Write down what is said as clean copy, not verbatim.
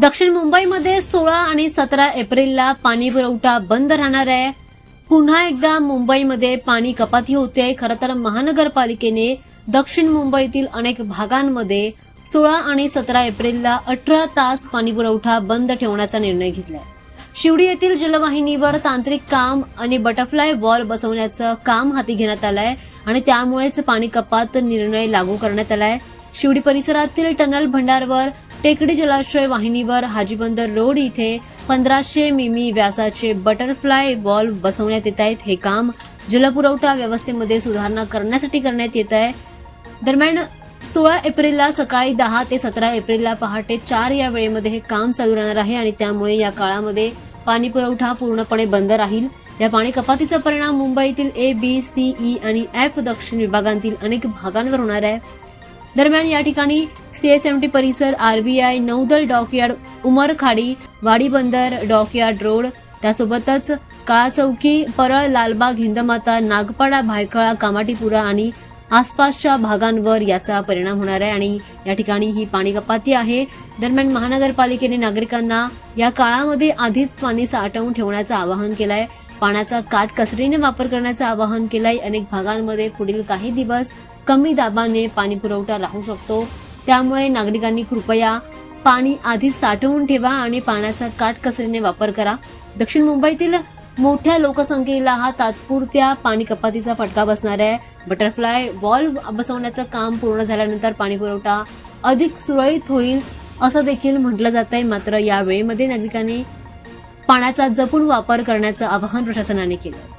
दक्षिण मुंबईमध्ये 16 आणि 17 एप्रिलला पाणी पुरवठा बंद राहणार आहे। पुन्हा एकदा मुंबईमध्ये पाणी कपाती होते। खरं तर महानगरपालिकेने दक्षिण मुंबईतील अनेक भागांमध्ये 16 आणि 17 एप्रिलला 18 तास पाणी पुरवठा बंद ठेवण्याचा निर्णय घेतलाय। शिवडी येथील जलवाहिनीवर तांत्रिक काम आणि बटरफ्लाय वॉल बसवण्याचं काम हाती घेण्यात आलंय आणि त्यामुळेच पाणी कपात निर्णय लागू करण्यात आलाय। शिवडी परिसरातील टनल भंडारवर टेकडी जलाशय वाहिनीवर हाजीबंदर रोड इथे 1500 मिमी व्यासाचे बटरफ्लाय वॉल बसवण्यात येत आहेत। हे काम जलपुरवठा व्यवस्थेमध्ये सुधारणा करण्यासाठी करण्यात येत आहे। दरम्यान 16 एप्रिलला सकाळी 10 ते 17 एप्रिलला पहाटे 4 या वेळेमध्ये हे काम चालू राहणार आहे आणि त्यामुळे या काळामध्ये पाणी पुरवठा पूर्णपणे बंद राहील। या पाणी कपातीचा परिणाम मुंबईतील ए, बी, सी, ई आणि एफ दक्षिण विभागांतील अनेक भागांवर होणार आहे। दरम्यान या ठिकाणी सीएसएमटी परिसर, आरबीआय, नौदल डॉकयार्ड, उमरखाडी, वाडी बंदर, डॉकयार्ड रोड, त्यासोबतच काळा चौकी, परळ, लालबाग, हिंदमाता, नागपाडा, भायखळा, कामाटीपुरा आणि आसपासच्या भागांवर याचा परिणाम होणार आहे आणि या ठिकाणी ही पाणी कपाती आहे। दरम्यान महानगरपालिकेने नागरिकांना या काळामध्ये आधीच पाणी साठवून ठेवण्याचं आवाहन केलंय। पाण्याचा काटकसरीने वापर करण्याचं आवाहन केलंय। अनेक भागांमध्ये पुढील काही दिवस कमी दाबाने पाणी पुरवठा राहू शकतो, त्यामुळे नागरिकांनी कृपया पाणी आधीच साठवून ठेवा आणि पाण्याचा काटकसरीने वापर करा। दक्षिण मुंबईतील मोठ्या लोकसंख्येला हा तात्पुरत्या पाणी कपातीचा फटका बसणार आहे। बटरफ्लाय वॉल बसवण्याचं काम पूर्ण झाल्यानंतर पाणी पुरवठा अधिक सुरळीत होईल असं देखील म्हटलं जात आहे। मात्र या वेळेमध्ये नागरिकांनी पाण्याचा जपून वापर करण्याचं आवाहन प्रशासनाने केलं।